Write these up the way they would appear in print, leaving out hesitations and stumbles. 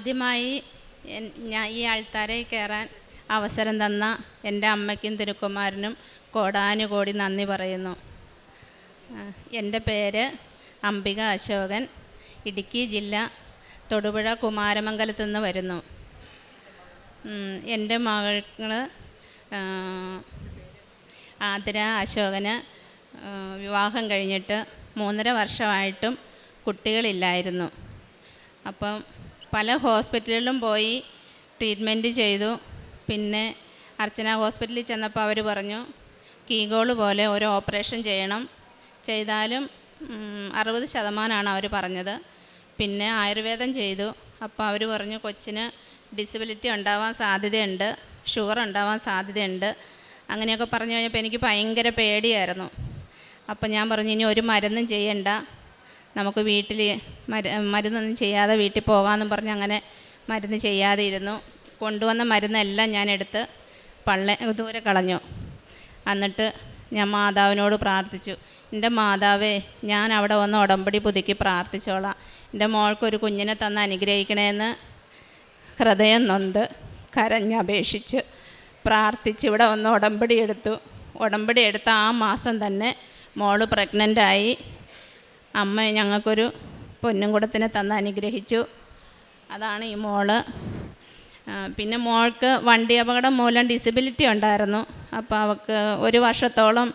ആദ്യമായി ഞാൻ ഈ ആൾത്താരയിൽ കയറാൻ അവസരം തന്ന എൻ്റെ അമ്മയ്ക്കും തിരുക്കുമാരനും കോടാനുകോടി നന്ദി പറയുന്നു. എൻ്റെ പേര് അംബിക അശോകൻ. ഇടുക്കി ജില്ല തൊടുപുഴ കുമാരമംഗലത്തു നിന്ന് വരുന്നു. എൻ്റെ മകൾ ആതിര അശോകന് വിവാഹം കഴിഞ്ഞിട്ട് 3.5 വർഷമായിട്ടും കുട്ടികളില്ലായിരുന്നു. അപ്പം പല ഹോസ്പിറ്റലിലും പോയി ട്രീറ്റ്മെൻറ്റ് ചെയ്തു. പിന്നെ അർച്ചന ഹോസ്പിറ്റലിൽ ചെന്നപ്പോൾ അവർ പറഞ്ഞു കീഗോള് പോലെ ഒരു ഓപ്പറേഷൻ ചെയ്യണം, ചെയ്താലും 60% അവർ പറഞ്ഞത്. പിന്നെ ആയുർവേദം ചെയ്തു. അപ്പോൾ അവർ പറഞ്ഞു കൊച്ചിന് ഡിസബിലിറ്റി ഉണ്ടാവാൻ സാധ്യതയുണ്ട്, ഷുഗർ ഉണ്ടാവാൻ സാധ്യതയുണ്ട്, അങ്ങനെയൊക്കെ പറഞ്ഞു കഴിഞ്ഞപ്പോൾ എനിക്ക് ഭയങ്കര പേടിയായിരുന്നു. അപ്പം ഞാൻ പറഞ്ഞു ഇനി ഒരു മരുന്നും ചെയ്യണ്ട, നമുക്ക് വീട്ടിൽ മരുന്നൊന്നും ചെയ്യാതെ വീട്ടിൽ പോകാമെന്നും പറഞ്ഞ് അങ്ങനെ മരുന്ന് ചെയ്യാതെ ഇരുന്നു. കൊണ്ടുവന്ന മരുന്നെല്ലാം ഞാൻ എടുത്ത് ദൂരെ കളഞ്ഞു. എന്നിട്ട് ഞാൻ മാതാവിനോട് പ്രാർത്ഥിച്ചു, എൻ്റെ മാതാവേ, ഞാൻ അവിടെ വന്ന് ഉടമ്പടി പുതുക്കി പ്രാർത്ഥിച്ചോളാം, എൻ്റെ മോൾക്കൊരു കുഞ്ഞിനെ തന്ന് അനുഗ്രഹിക്കണേന്ന് ഹൃദയം നൊന്ത് കരഞ്ഞപേക്ഷിച്ച് പ്രാർത്ഥിച്ച് ഇവിടെ വന്ന് ഉടമ്പടി എടുത്തു. ഉടമ്പടി എടുത്ത ആ മാസം തന്നെ മോള് പ്രഗ്നൻ്റായി. അമ്മ ഞങ്ങൾക്കൊരു പൊന്നുംകുടത്തിനെ തന്ന് അനുഗ്രഹിച്ചു. അതാണ് ഈ മോള്. പിന്നെ മോൾക്ക് വണ്ടി അപകടം മൂലം ഡിസബിലിറ്റി ഉണ്ടായിരുന്നു. അപ്പോൾ അവൾക്ക് 1 വർഷത്തോളം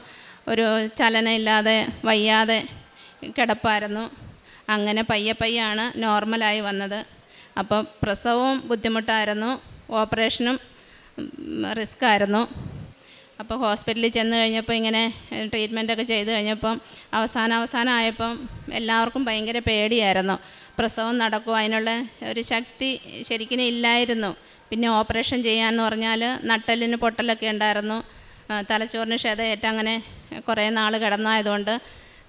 ഒരു ചലനമില്ലാതെ വയ്യാതെ കിടപ്പായിരുന്നു. അങ്ങനെ പയ്യാണ് നോർമലായി വന്നത്. അപ്പോൾ പ്രസവവും ബുദ്ധിമുട്ടായിരുന്നു, ഓപ്പറേഷനും റിസ്ക് ആയിരുന്നു. അപ്പോൾ ഹോസ്പിറ്റലിൽ ചെന്ന് കഴിഞ്ഞപ്പോൾ ഇങ്ങനെ ട്രീറ്റ്മെൻറ്റൊക്കെ ചെയ്ത് കഴിഞ്ഞപ്പം അവസാനം ആയപ്പം എല്ലാവർക്കും ഭയങ്കര പേടിയായിരുന്നു. പ്രസവം നടക്കും, അതിനുള്ള ഒരു ശക്തി ശരിക്കും ഇല്ലായിരുന്നു. പിന്നെ ഓപ്പറേഷൻ ചെയ്യാമെന്ന് പറഞ്ഞാൽ നട്ടെല്ലിന് പൊട്ടലൊക്കെ ഉണ്ടായിരുന്നു, തലച്ചോറിന് ക്ഷതയേറ്റ് അങ്ങനെ കുറേ നാൾ കിടന്നായതുകൊണ്ട്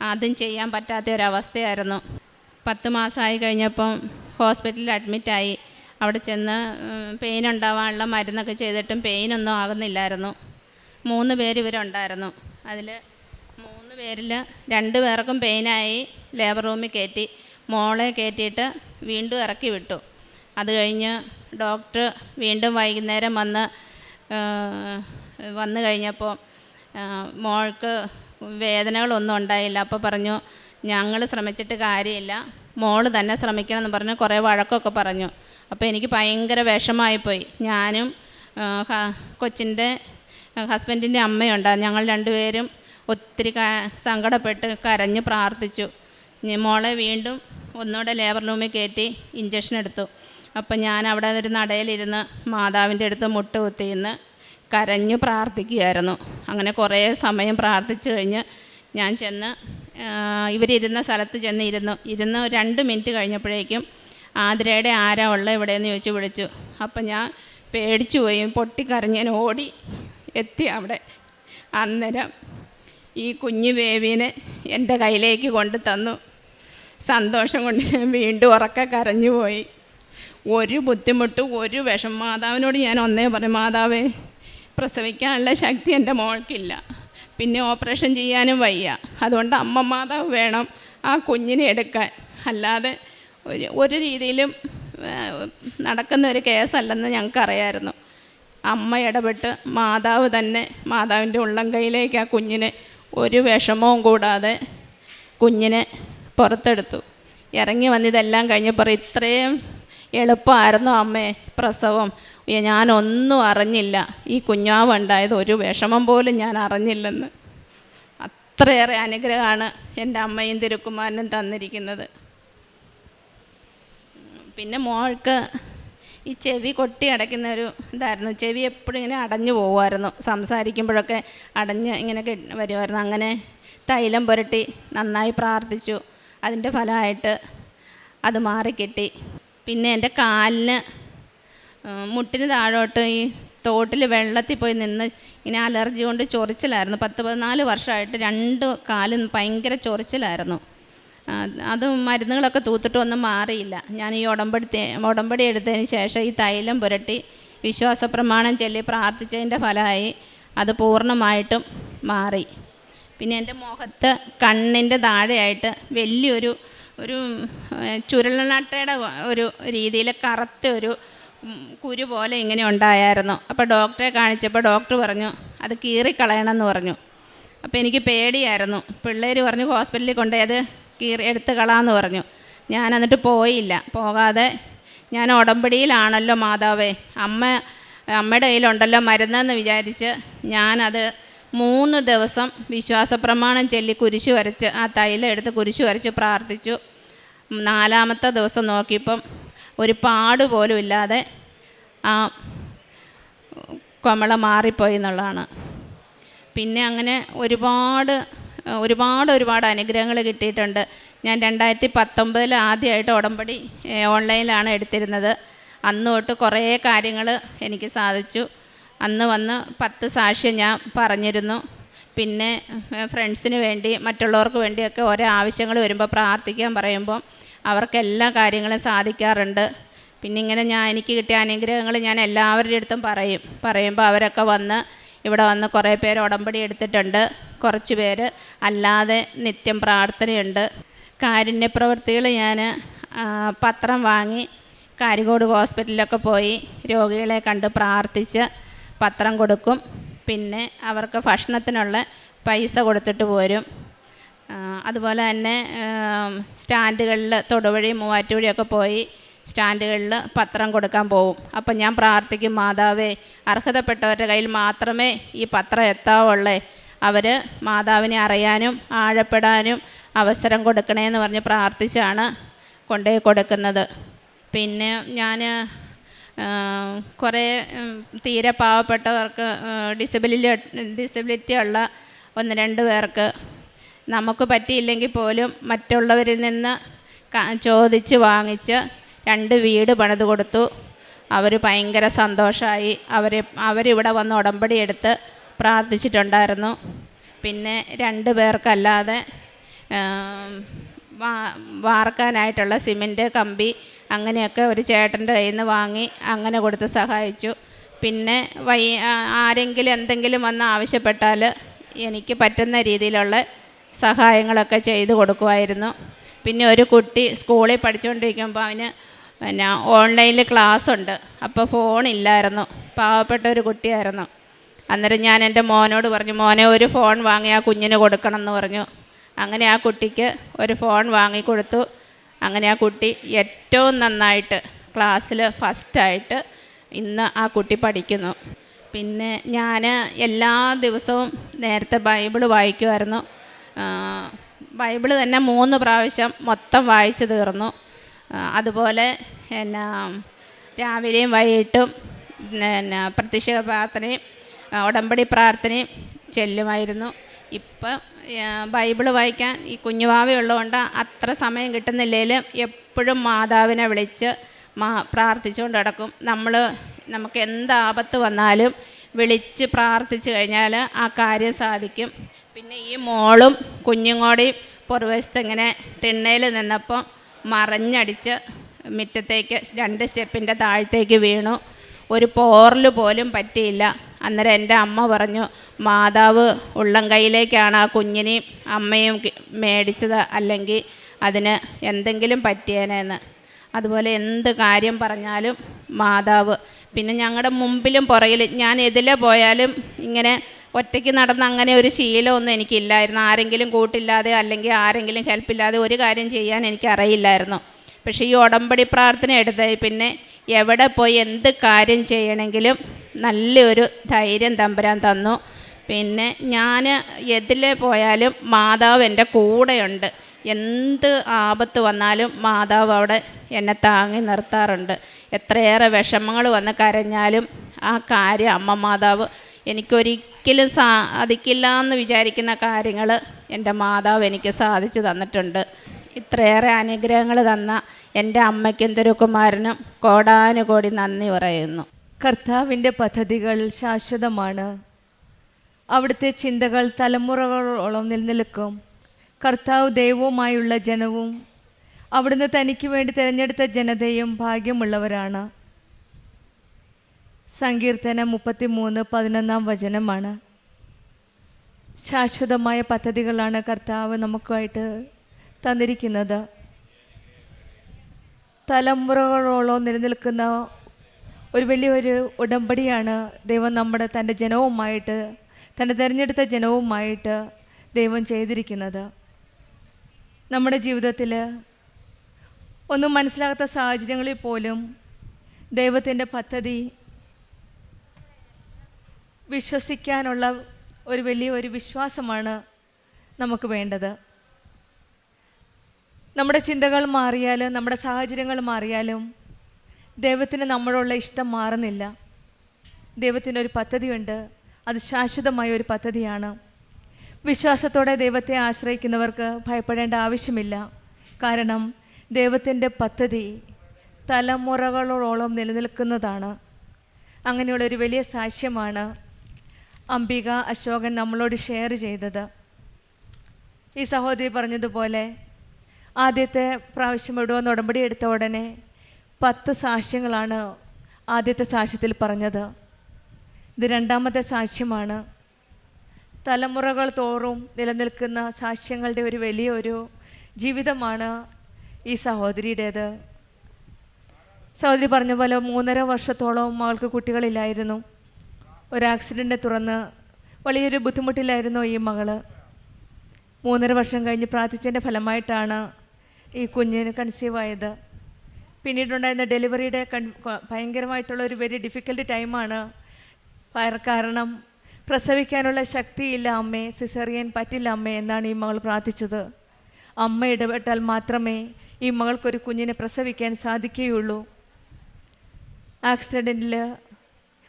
അതും ചെയ്യാൻ പറ്റാത്ത ഒരവസ്ഥയായിരുന്നു. 10 മാസമായി കഴിഞ്ഞപ്പം ഹോസ്പിറ്റലിൽ അഡ്മിറ്റായി. അവിടെ ചെന്ന് പെയിൻ ഉണ്ടാവാനുള്ള മരുന്നൊക്കെ ചെയ്തിട്ടും പെയിനൊന്നും ആകുന്നില്ലായിരുന്നു. 3 പേര് ഇവരുണ്ടായിരുന്നു. അതിൽ 3 പേരിൽ 2 പേർക്കും പെയിനായി ലേബർ റൂമിൽ കയറ്റി. മോളെ കയറ്റിയിട്ട് വീണ്ടും ഇറക്കി വിട്ടു. അത് കഴിഞ്ഞ് ഡോക്ടർ വീണ്ടും വൈകുന്നേരം വന്നു കഴിഞ്ഞപ്പോൾ മോൾക്ക് വേദനകളൊന്നും ഉണ്ടായില്ല. അപ്പോൾ പറഞ്ഞു ഞങ്ങൾ ശ്രമിച്ചിട്ട് കാര്യമില്ല, മോള് തന്നെ ശ്രമിക്കണമെന്ന് പറഞ്ഞ് കുറേ വഴക്കൊക്കെ പറഞ്ഞു. അപ്പോൾ എനിക്ക് ഭയങ്കര വിഷമമായിപ്പോയി. ഞാനും കൊച്ചിൻ്റെ ഹസ്ബൻഡിൻ്റെ അമ്മയുണ്ട്, ഞങ്ങൾ 2 പേരും ഒത്തിരി സങ്കടപ്പെട്ട് കരഞ്ഞ് പ്രാർത്ഥിച്ചു. മോളെ വീണ്ടും ഒന്നുകൂടെ ലേബർ റൂമിൽ കയറ്റി ഇഞ്ചക്ഷൻ എടുത്തു. അപ്പം ഞാൻ അവിടെ ഒരു നടയിലിരുന്ന് മാതാവിൻ്റെ അടുത്ത് മുട്ടുകുത്തിയിരുന്ന് കരഞ്ഞ് പ്രാർത്ഥിക്കുകയായിരുന്നു. അങ്ങനെ കുറേ സമയം പ്രാർത്ഥിച്ചു കഴിഞ്ഞ് ഞാൻ ചെന്ന് ഇവരിരുന്ന സ്ഥലത്ത് ഇരുന്ന് 2 മിനിറ്റ് കഴിഞ്ഞപ്പോഴേക്കും ആതിരയുടെ ആരാ ഉള്ളത് എവിടെയെന്ന് ചോദിച്ച് വിളിച്ചു. അപ്പം ഞാൻ പേടിച്ചു പോയി, പൊട്ടിക്കരഞ്ഞ് ഓടി എത്തി അവിടെ. അന്നേരം ഈ കുഞ്ഞു ബേബീനെ എൻ്റെ കയ്യിലേക്ക് കൊണ്ട് തന്നു. സന്തോഷം കൊണ്ട് ഞാൻ വീണ്ടും ഉറക്കെ കരഞ്ഞു പോയി. ഒരു ബുദ്ധിമുട്ടും ഒരു വിഷമം. മാതാവിനോട് ഞാൻ ഒന്നേ പറയും, മാതാവേ, പ്രസവിക്കാനുള്ള ശക്തി എൻ്റെ മോൾക്കില്ല, പിന്നെ ഓപ്പറേഷൻ ചെയ്യാനും വയ്യ, അതുകൊണ്ട് അമ്മ മാതാവ് വേണം ആ കുഞ്ഞിനെ എടുക്കാൻ, അല്ലാതെ ഒരു രീതിയിലും നടക്കുന്ന ഒരു കേസല്ലെന്ന് ഞങ്ങൾക്കറിയായിരുന്നു. അമ്മ ഇടപെട്ട് മാതാവ് തന്നെ മാതാവിൻ്റെ ഉള്ളം കൈയിലേക്ക് ആ കുഞ്ഞിനെ ഒരു വിഷമവും കൂടാതെ കുഞ്ഞിനെ പുറത്തെടുത്തു. ഇറങ്ങി വന്നിതെല്ലാം കഴിഞ്ഞപ്പോൾ ഇത്രയും എളുപ്പമായിരുന്നു അമ്മേ പ്രസവം, ഞാനൊന്നും അറിഞ്ഞില്ല, ഈ കുഞ്ഞാവ് ഉണ്ടായത് ഒരു വിഷമം പോലും ഞാൻ അറിഞ്ഞില്ലെന്ന്. അത്രയേറെ അനുഗ്രഹമാണ് എൻ്റെ അമ്മയും തിരുക്കുമാരനും തന്നിരിക്കുന്നത്. പിന്നെ മോൾക്ക് ഈ ചെവി കൊട്ടി അടയ്ക്കുന്ന ഒരു ഇതായിരുന്നു. ചെവി എപ്പോഴും ഇങ്ങനെ അടഞ്ഞു പോകുമായിരുന്നു, സംസാരിക്കുമ്പോഴൊക്കെ അടഞ്ഞ് ഇങ്ങനെ വരുമായിരുന്നു. അങ്ങനെ തൈലം പുരട്ടി നന്നായി പ്രാർത്ഥിച്ചു. അതിൻ്റെ ഫലമായിട്ട് അത് മാറിക്കിട്ടി. പിന്നെ എൻ്റെ കാലിന് മുട്ടിന് താഴോട്ട് ഈ തോട്ടിൽ വെള്ളത്തിൽ പോയി നിന്ന് ഇങ്ങനെ അലർജി കൊണ്ട് ചൊറിച്ചിലായിരുന്നു. 10-14 വർഷമായിട്ട് 2 കാലും ഭയങ്കര ചൊറിച്ചിലായിരുന്നു. അത് മരുന്നുകളൊക്കെ തൂത്തിട്ടൊന്നും മാറിയില്ല. ഞാൻ ഈ ഉടമ്പടി എടുത്തതിന് ശേഷം ഈ തൈലം പുരട്ടി വിശ്വാസപ്രമാണം ചൊല്ലി പ്രാർത്ഥിച്ചതിൻ്റെ ഫലമായി അത് പൂർണ്ണമായിട്ടും മാറി. പിന്നെ എൻ്റെ മുഖത്ത് കണ്ണിൻ്റെ താഴെയായിട്ട് വലിയൊരു ഒരു ചുരുളനട്ടയുടെ ഒരു രീതിയിൽ കറുത്ത ഒരു കുരു പോലെ ഇങ്ങനെ ഉണ്ടായിരുന്നു. അപ്പോൾ ഡോക്ടറെ കാണിച്ചപ്പോൾ ഡോക്ടർ പറഞ്ഞു അത് കീറിക്കളയണമെന്ന് പറഞ്ഞു. അപ്പോൾ എനിക്ക് പേടിയായിരുന്നു. പിള്ളേർ പറഞ്ഞു ഹോസ്പിറ്റലിൽ കൊണ്ടുപോയി അത് എടുത്ത് കളാമെന്ന് പറഞ്ഞു. ഞാൻ എന്നിട്ട് പോയില്ല. പോകാതെ ഞാൻ ഉടമ്പടിയിലാണല്ലോ മാതാവേ, അമ്മയുടെ കയ്യിലുണ്ടല്ലോ മരുന്നെന്ന് വിചാരിച്ച് ഞാനത് 3 ദിവസം വിശ്വാസപ്രമാണം ചൊല്ലി കുരിശ് വരച്ച് ആ തൈലം എടുത്ത് കുരിശ് വരച്ച് പ്രാർത്ഥിച്ചു. 4-ാമത്തെ ദിവസം നോക്കിയപ്പം ഒരു പാട് പോലും ഇല്ലാതെ ആ കുമിള മാറിപ്പോയി എന്നുള്ളതാണ്. പിന്നെ അങ്ങനെ ഒരുപാട് അനുഗ്രഹങ്ങൾ കിട്ടിയിട്ടുണ്ട്. ഞാൻ 2019 ആദ്യമായിട്ട് ഉടമ്പടി ഓൺലൈനിലാണ് എടുത്തിരുന്നത്. അന്ന് തൊട്ട് കുറേ കാര്യങ്ങൾ എനിക്ക് സാധിച്ചു. അന്ന് വന്ന് 10 സാക്ഷ്യം ഞാൻ പറഞ്ഞിരുന്നു. പിന്നെ ഫ്രണ്ട്സിന് വേണ്ടി മറ്റുള്ളവർക്ക് വേണ്ടിയൊക്കെ ഓരോ ആവശ്യങ്ങൾ വരുമ്പോൾ പ്രാർത്ഥിക്കാൻ പറയുമ്പോൾ അവർക്കെല്ലാ കാര്യങ്ങളും സാധിക്കാറുണ്ട്. പിന്നെ ഇങ്ങനെ എനിക്ക് കിട്ടിയ അനുഗ്രഹങ്ങൾ ഞാൻ എല്ലാവരുടെ അടുത്തും പറയുമ്പോൾ അവരൊക്കെ ഇവിടെ വന്ന് കുറേ പേര് ഉടമ്പടി എടുത്തിട്ടുണ്ട്. കുറച്ച് പേര് അല്ലാതെ നിത്യം പ്രാർത്ഥനയുണ്ട്. കാരുണ്യ പ്രവൃത്തികൾ ഞാൻ പത്രം വാങ്ങി കാരിക്കോട് ഹോസ്പിറ്റലിലൊക്കെ പോയി രോഗികളെ കണ്ട് പ്രാർത്ഥിച്ച് പത്രം കൊടുക്കും. പിന്നെ അവർക്ക് ഭക്ഷണത്തിനുള്ള പൈസ കൊടുത്തിട്ട് പോരും. അതുപോലെ തന്നെ സ്റ്റാൻഡുകളിൽ തൊടുവഴി മൂവാറ്റുപുഴയൊക്കെ പോയി സ്റ്റാൻഡുകളിൽ പത്രം കൊടുക്കാൻ പോവും. അപ്പം ഞാൻ പ്രാർത്ഥിക്കും, മാതാവേ അർഹതപ്പെട്ടവരുടെ കയ്യിൽ മാത്രമേ ഈ പത്രം എത്താവുള്ളേ, അവർ മാതാവിനെ അറിയാനും ആഴപ്പെടാനും അവസരം കൊടുക്കണേന്ന് പറഞ്ഞ് പ്രാർത്ഥിച്ചാണ് കൊണ്ടുപോയി കൊടുക്കുന്നത്. പിന്നെ ഞാൻ കുറേ തീരെ പാവപ്പെട്ടവർക്ക് ഡിസബിലിറ്റി ഉള്ള 1-2 പേർക്ക് നമുക്ക് പറ്റിയില്ലെങ്കിൽ പോലും മറ്റുള്ളവരിൽ നിന്ന് ചോദിച്ച് വാങ്ങിച്ച് 2 വീട് പണിത് കൊടുത്തു. അവർ ഭയങ്കര സന്തോഷമായി. അവരിവിടെ വന്ന് ഉടമ്പടി എടുത്ത് പ്രാർത്ഥിച്ചിട്ടുണ്ടായിരുന്നു. പിന്നെ 2 പേർക്കല്ലാതെ വാർക്കാനായിട്ടുള്ള സിമൻറ്റ് കമ്പി അങ്ങനെയൊക്കെ ഒരു ചേട്ടൻ്റെ കയ്യിൽ നിന്ന് വാങ്ങി അങ്ങനെ കൊടുത്ത് സഹായിച്ചു. പിന്നെ ആരെങ്കിലും എന്തെങ്കിലും വന്ന് ആവശ്യപ്പെട്ടാൽ എനിക്ക് പറ്റുന്ന രീതിയിലുള്ള സഹായങ്ങളൊക്കെ ചെയ്തു കൊടുക്കുമായിരുന്നു. പിന്നെ ഒരു കുട്ടി സ്കൂളിൽ പഠിച്ചുകൊണ്ടിരിക്കുമ്പോൾ അവന് ഓൺലൈനിൽ ക്ലാസ് ഉണ്ട്. അപ്പോൾ ഫോണില്ലായിരുന്നു. പാവപ്പെട്ട ഒരു കുട്ടിയായിരുന്നു. അന്നേരം ഞാൻ എൻ്റെ മോനോട് പറഞ്ഞു, മോനെ ഒരു ഫോൺ വാങ്ങി ആ കുഞ്ഞിന് കൊടുക്കണം എന്ന് പറഞ്ഞു. അങ്ങനെ ആ കുട്ടിക്ക് ഒരു ഫോൺ വാങ്ങിക്കൊടുത്തു. അങ്ങനെ ആ കുട്ടി ഏറ്റവും നന്നായിട്ട് ക്ലാസ്സിൽ ഫസ്റ്റായിട്ട് ഇന്ന് ആ കുട്ടി പഠിക്കുന്നു. പിന്നെ ഞാൻ എല്ലാ ദിവസവും നേരത്തെ ബൈബിള് വായിക്കുമായിരുന്നു. ബൈബിള് തന്നെ 3 പ്രാവശ്യം മൊത്തം വായിച്ചു തീർന്നു. അതുപോലെ രാവിലെയും വൈകിട്ടും പ്രത്യക്ഷ പ്രാർത്ഥനയും ഉടമ്പടി പ്രാർത്ഥനയും ചെല്ലുമായിരുന്നു. ഇപ്പം ബൈബിള് വായിക്കാൻ ഈ കുഞ്ഞുവാവയുള്ളതുകൊണ്ട് അത്ര സമയം കിട്ടുന്നില്ലെങ്കിലും എപ്പോഴും മാതാവിനെ വിളിച്ച് പ്രാർത്ഥിച്ചുകൊണ്ട് കിടക്കും. നമുക്ക് എന്ത് ആപത്ത് വന്നാലും വിളിച്ച് പ്രാർത്ഥിച്ചു കഴിഞ്ഞാൽ ആ കാര്യം സാധിക്കും. പിന്നെ ഈ മോളും കുഞ്ഞുങ്ങോടെയും പുറവശത്ത് ഇങ്ങനെ തിണ്ണയിൽ നിന്നപ്പോൾ മറിഞ്ഞടിച്ച് മുറ്റത്തേക്ക് 2 സ്റ്റെപ്പിൻ്റെ താഴത്തേക്ക് വീണു. ഒരു പോറൽ പോലും പറ്റിയില്ല. അന്നേരം എൻ്റെ അമ്മ പറഞ്ഞു, മാതാവ് ഉള്ളം കൈയിലേക്കാണ് ആ കുഞ്ഞിനെയും അമ്മയും മേടിച്ചത്, അല്ലെങ്കിൽ അതിന് എന്തെങ്കിലും പറ്റിയേനെന്ന്. അതുപോലെ എന്ത് കാര്യം പറഞ്ഞാലും മാതാവ്. പിന്നെ ഞങ്ങളുടെ മുമ്പിലും പുറകിൽ ഞാൻ എതിലെ പോയാലും ഇങ്ങനെ ഒറ്റയ്ക്ക് നടന്ന് അങ്ങനെ ഒരു ശീലമൊന്നും എനിക്കില്ലായിരുന്നു. ആരെങ്കിലും കൂട്ടില്ലാതെ അല്ലെങ്കിൽ ആരെങ്കിലും ഹെൽപ്പില്ലാതെ ഒരു കാര്യം ചെയ്യാൻ എനിക്കറിയില്ലായിരുന്നു. പക്ഷേ ഈ ഉടമ്പടി പ്രാർത്ഥന എടുത്താൽ പിന്നെ എവിടെ പോയി എന്ത് കാര്യം ചെയ്യണമെങ്കിലും നല്ലൊരു ധൈര്യം തമ്പുരാൻ തന്നു. പിന്നെ ഞാൻ എതിലെ പോയാലും മാതാവ് എൻ്റെ കൂടെയുണ്ട്. എന്ത് ആപത്ത് വന്നാലും മാതാവ് അവിടെ എന്നെ താങ്ങി നിർത്താറുണ്ട്. എത്രയേറെ വിഷമങ്ങൾ വന്ന് കരഞ്ഞാലും ആ കാര്യം അമ്മ മാതാവ് എനിക്കൊരിക്കലും സാധിക്കില്ല എന്ന് വിചാരിക്കുന്ന കാര്യങ്ങൾ എൻ്റെ മാതാവ് എനിക്ക് സാധിച്ചു തന്നിട്ടുണ്ട്. ഇത്രയേറെ അനുഗ്രഹങ്ങൾ തന്ന എൻ്റെ അമ്മയ്ക്കും തിരുക്കുമാരനും കോടാനുകോടി നന്ദി പറയുന്നു. കർത്താവിൻ്റെ പദ്ധതികൾ ശാശ്വതമാണ്. അവിടുത്തെ ചിന്തകൾ തലമുറകളോളം നിലനിൽക്കും. കർത്താവ് ദൈവവുമായുള്ള ജനവും അവിടുന്ന് തനിക്ക് വേണ്ടി തിരഞ്ഞെടുത്ത ജനതയും ഭാഗ്യമുള്ളവരാണ്. സങ്കീർത്തനം 33:11 ശാശ്വതമായ പദ്ധതികളാണ് കർത്താവ് നമുക്കായിട്ട് തന്നിരിക്കുന്നത്. തലമുറകളോളം നിലനിൽക്കുന്ന ഒരു വലിയൊരു ഉടമ്പടിയാണ് ദൈവം തൻ്റെ ജനവുമായിട്ട്, തൻ്റെ തിരഞ്ഞെടുത്ത ജനവുമായിട്ട് ദൈവം ചെയ്തിരിക്കുന്നത്. നമ്മുടെ ജീവിതത്തിൽ ഒന്നും മനസ്സിലാകാത്ത സാഹചര്യങ്ങളിൽ പോലും ദൈവത്തിൻ്റെ പദ്ധതി വിശ്വസിക്കാനുള്ള ഒരു വലിയൊരു വിശ്വാസമാണ് നമുക്ക് വേണ്ടത്. നമ്മുടെ ചിന്തകൾ മാറിയാലും നമ്മുടെ സാഹചര്യങ്ങൾ മാറിയാലും ദൈവത്തിന് നമ്മളോടുള്ള ഇഷ്ടം മാറുന്നില്ല. ദൈവത്തിൻ്റെ ഒരു പദ്ധതിയുണ്ട്, അത് ശാശ്വതമായ ഒരു പദ്ധതിയാണ്. വിശ്വാസത്തോടെ ദൈവത്തെ ആശ്രയിക്കുന്നവർക്ക് ഭയപ്പെടേണ്ട ആവശ്യമില്ല. കാരണം ദൈവത്തിൻ്റെ പദ്ധതി തലമുറകളോളം നിലനിൽക്കുന്നതാണ്. അങ്ങനെയുള്ളൊരു വലിയ സാക്ഷ്യമാണ് അംബിക അശോകൻ നമ്മളോട് ഷെയർ ചെയ്തത്. ഈ സഹോദരി പറഞ്ഞതുപോലെ ആദ്യത്തെ പ്രാവശ്യം ഇടുവെന്ന് ഉടമ്പടി എടുത്ത ഉടനെ 10 സാക്ഷ്യങ്ങളാണ് ആദ്യത്തെ സാക്ഷ്യത്തിൽ പറഞ്ഞത്. ഇത് രണ്ടാമത്തെ സാക്ഷ്യമാണ്. തലമുറകൾ തോറും നിലനിൽക്കുന്ന സാക്ഷ്യങ്ങളുടെ ഒരു വലിയൊരു ജീവിതമാണ് ഈ സഹോദരിയുടേത്. സഹോദരി പറഞ്ഞ പോലെ 3.5 വർഷത്തോളം മകൾക്ക് കുട്ടികളില്ലായിരുന്നു. ഒരു ആക്സിഡൻറ്റ് തുറന്ന് വലിയൊരു ബുദ്ധിമുട്ടിലായിരുന്നു ഈ മകൾ. 3.5 വർഷം കഴിഞ്ഞ് പ്രാർത്ഥിച്ചതിൻ്റെ ഫലമായിട്ടാണ് ഈ കുഞ്ഞിന് കൺസീവായത്. പിന്നീടുണ്ടായിരുന്ന ഡെലിവറിയുടെ ഭയങ്കരമായിട്ടുള്ള ഒരു വെരി ഡിഫിക്കൽട്ട് ടൈമാണ്. കാരണം പ്രസവിക്കാനുള്ള ശക്തിയില്ല അമ്മേ, സിസേറിയൻ പറ്റില്ല അമ്മേ എന്നാണ് ഈ മകൾ പ്രാർത്ഥിച്ചത്. അമ്മ ഇടപെട്ടാൽ മാത്രമേ ഈ മകൾക്കൊരു കുഞ്ഞിനെ പ്രസവിക്കാൻ സാധിക്കുകയുള്ളൂ. ആക്സിഡൻറ്റിൽ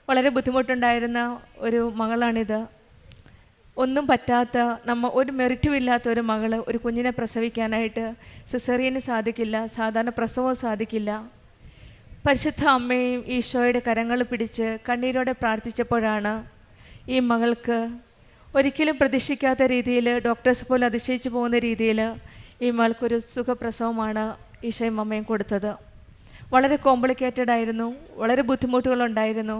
വളരെ ബുദ്ധിമുട്ടുണ്ടായിരുന്ന ഒരു മകളാണിത്. ഒന്നും പറ്റാത്ത ഒരു മെറിറ്റും ഇല്ലാത്ത ഒരു മകൾ ഒരു കുഞ്ഞിനെ പ്രസവിക്കാനായിട്ട് സിസേറിയന് സാധിക്കില്ല, സാധാരണ പ്രസവവും സാധിക്കില്ല. പരിശുദ്ധ അമ്മയും ഈശോയുടെ കരങ്ങൾ പിടിച്ച് കണ്ണീരോടെ പ്രാർത്ഥിച്ചപ്പോഴാണ് ഈ മകൾക്ക് ഒരിക്കലും പ്രതീക്ഷിക്കാത്ത രീതിയിൽ, ഡോക്ടേഴ്സ് പോലും അതിശയിച്ചു പോകുന്ന രീതിയിൽ ഈ മകൾക്കൊരു സുഖപ്രസവമാണ് ഈശോയും അമ്മയും കൊടുത്തത്. വളരെ കോംപ്ലിക്കേറ്റഡ് ആയിരുന്നു, വളരെ ബുദ്ധിമുട്ടുകളുണ്ടായിരുന്നു.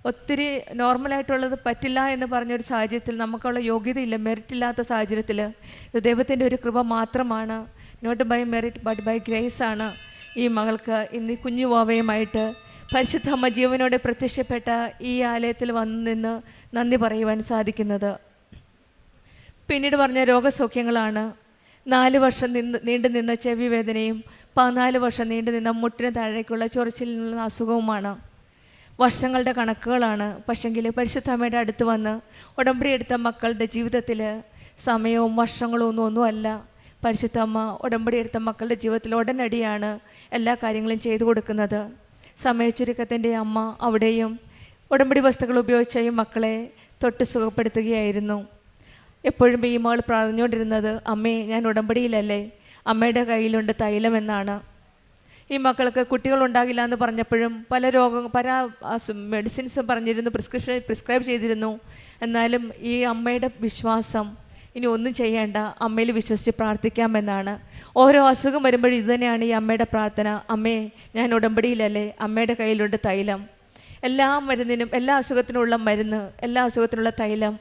ഒത്തിരി നോർമലായിട്ടുള്ളത് പറ്റില്ല എന്ന് പറഞ്ഞൊരു സാഹചര്യത്തിൽ, നമുക്കുള്ള യോഗ്യതയില്ല, മെറിറ്റ് ഇല്ലാത്ത സാഹചര്യത്തിൽ ഇത് ദൈവത്തിൻ്റെ ഒരു കൃപ മാത്രമാണ്. Not by merit but by grace ആണ് ഈ മകൾക്ക് ഇന്ന് കുഞ്ഞു വാവയുമായിട്ട് പരിശുദ്ധ അമ്മ ജീവനോടെ പ്രത്യക്ഷപ്പെട്ട ഈ ആലയത്തിൽ വന്നു നിന്ന് നന്ദി പറയുവാൻ സാധിക്കുന്നത്. പിന്നീട് പറഞ്ഞ രോഗസൗഖ്യങ്ങളാണ്. 4 വർഷം നീണ്ടു നിന്ന ചെവി വേദനയും 14 വർഷം നീണ്ടു നിന്ന മുട്ടിന് താഴേക്കുള്ള ചൊറിച്ചിലുള്ള അസുഖവുമാണ്. വർഷങ്ങളുടെ കണക്കുകളാണ്. പക്ഷെങ്കിൽ പരിശുദ്ധ അമ്മയുടെ അടുത്ത് വന്ന് ഉടമ്പടി എടുത്ത മക്കളുടെ ജീവിതത്തിൽ സമയവും വർഷങ്ങളും ഒന്നുമല്ല. പരിശുദ്ധ അമ്മ ഉടമ്പടി എടുത്ത മക്കളുടെ ജീവിതത്തിൽ ഉടനടിയാണ് എല്ലാ കാര്യങ്ങളും ചെയ്തു കൊടുക്കുന്നത്. സമയച്ചുരുക്കത്തിൻ്റെ അമ്മ അവിടെയും ഉടമ്പടി വസ്തുക്കൾ ഉപയോഗിച്ച ഈ മക്കളെ തൊട്ട് സുഖപ്പെടുത്തുകയായിരുന്നു. എപ്പോഴും ഈ മകൾ പറഞ്ഞുകൊണ്ടിരുന്നത്, അമ്മേ ഞാൻ ഉടമ്പടിയിലല്ലേ, അമ്മയുടെ കയ്യിലുണ്ട് തൈലം എന്നാണ്. ഈ മക്കൾക്ക് കുട്ടികളുണ്ടാകില്ല എന്ന് പറഞ്ഞപ്പോഴും പല മെഡിസിൻസും പറഞ്ഞിരുന്നു, പ്രിസ്ക്രൈബ് ചെയ്തിരുന്നു. എന്നാലും ഈ അമ്മയുടെ വിശ്വാസം, ഇനി ഒന്നും ചെയ്യേണ്ട, അമ്മയിൽ വിശ്വസിച്ച് പ്രാർത്ഥിക്കാമെന്നാണ്. ഓരോ അസുഖം വരുമ്പോഴും ഇതുതന്നെയാണ് ഈ അമ്മയുടെ പ്രാർത്ഥന, അമ്മേ ഞാൻ ഉടമ്പടിയിലല്ലേ, അമ്മയുടെ കയ്യിലുണ്ട് തൈലം. എല്ലാ മരുന്നിനും, എല്ലാ അസുഖത്തിനുള്ള മരുന്ന്, എല്ലാ അസുഖത്തിനുള്ള തൈലം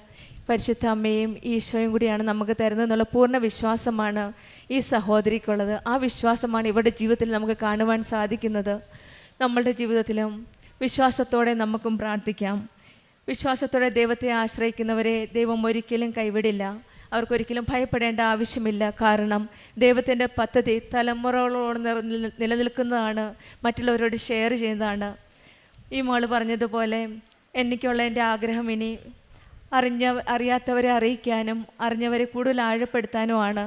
പരിശുദ്ധ അമ്മയും ഈശോയും കൂടിയാണ് നമുക്ക് തരുന്നതെന്നുള്ള പൂർണ്ണ വിശ്വാസമാണ് ഈ സഹോദരിക്കുള്ളത്. ആ വിശ്വാസമാണ് ഇവരുടെ ജീവിതത്തിൽ നമുക്ക് കാണുവാൻ സാധിക്കുന്നത്. നമ്മളുടെ ജീവിതത്തിലും വിശ്വാസത്തോടെ നമുക്കും പ്രാർത്ഥിക്കാം. വിശ്വാസത്തോടെ ദൈവത്തെ ആശ്രയിക്കുന്നവരെ ദൈവം ഒരിക്കലും കൈവിടില്ല. അവർക്കൊരിക്കലും ഭയപ്പെടേണ്ട ആവശ്യമില്ല. കാരണം ദൈവത്തിൻ്റെ പദ്ധതി തലമുറകളോട് നിലനിൽക്കുന്നതാണ്, മറ്റുള്ളവരോട് ഷെയർ ചെയ്യുന്നതാണ്. ഈ മോള് പറഞ്ഞതുപോലെ എനിക്കുള്ള എൻ്റെ ആഗ്രഹം ഇനി അറിയാത്തവരെ അറിയിക്കാനും അറിഞ്ഞവരെ കൂടുതൽ ആഴപ്പെടുത്താനുമാണ്.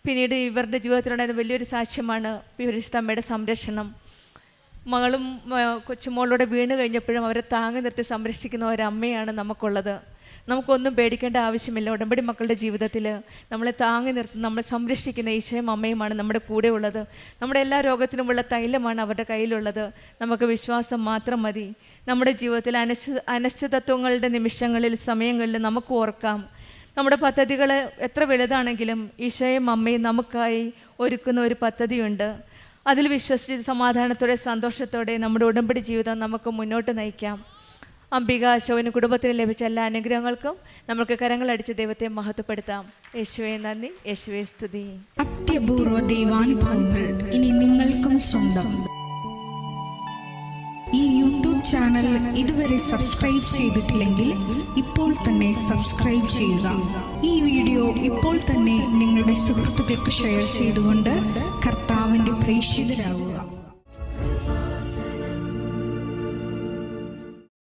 പിന്നീട് ഇവരുടെ ജീവിതത്തിലുണ്ടായിരുന്ന വലിയൊരു സാക്ഷ്യമാണ് പരിശുദ്ധ അമ്മയുടെ സംരക്ഷണം. മകളും കൊച്ചുമോളോടെ വീണ് കഴിഞ്ഞപ്പോഴും അവരെ താങ്ങി നിർത്തി സംരക്ഷിക്കുന്ന ഒരമ്മയാണ് നമുക്കുള്ളത്. നമുക്കൊന്നും പേടിക്കേണ്ട ആവശ്യമില്ല. ഉടമ്പടി മക്കളുടെ ജീവിതത്തിൽ നമ്മളെ താങ്ങി നിർത്തി നമ്മളെ സംരക്ഷിക്കുന്ന ഈശോയും അമ്മയുമാണ് നമ്മുടെ കൂടെ ഉള്ളത്. നമ്മുടെ എല്ലാ രോഗത്തിനുമുള്ള തൈലമാണ് അവരുടെ കയ്യിലുള്ളത്. നമുക്ക് വിശ്വാസം മാത്രം മതി. നമ്മുടെ ജീവിതത്തിൽ അനിശ്ചിതത്വങ്ങളുടെ നിമിഷങ്ങളിൽ, സമയങ്ങളിൽ നമുക്ക് ഓർക്കാം, നമ്മുടെ പദ്ധതികൾ എത്ര വലുതാണെങ്കിലും ഈശോയും അമ്മയും നമുക്കായി ഒരുക്കുന്ന ഒരു പദ്ധതിയുണ്ട്. അതിൽ വിശ്വസിച്ച് സമാധാനത്തോടെ സന്തോഷത്തോടെ നമ്മുടെ ഉടമ്പടി ജീവിതം നമുക്ക് മുന്നോട്ട് നയിക്കാം. അംബിക അശോകന് കുടുംബത്തിന് ലഭിച്ച എല്ലാ അനുഗ്രഹങ്ങൾക്കും നമുക്ക് കരങ്ങളടിച്ച് ദൈവത്തെ മഹത്വപ്പെടുത്താം. യേശുവേ നന്ദി, യേശുവേ സ്തുതി. അത്യപൂർവ ദൈവാനുഭവങ്ങൾ ഇനി നിങ്ങൾക്കും സ്വന്തം. ചാനൽ ഇതുവരെ സബ്സ്ക്രൈബ് ചെയ്തിട്ടില്ലെങ്കിൽ ഇപ്പോൾ തന്നെ സബ്സ്ക്രൈബ് ചെയ്യുക. ഈ വീഡിയോ ഇപ്പോൾ തന്നെ നിങ്ങളുടെ സുഹൃത്തുക്കൾക്ക് ഷെയർ ചെയ്തുകൊണ്ട് കർത്താവിൻ്റെ പ്രേക്ഷിതരാകുക.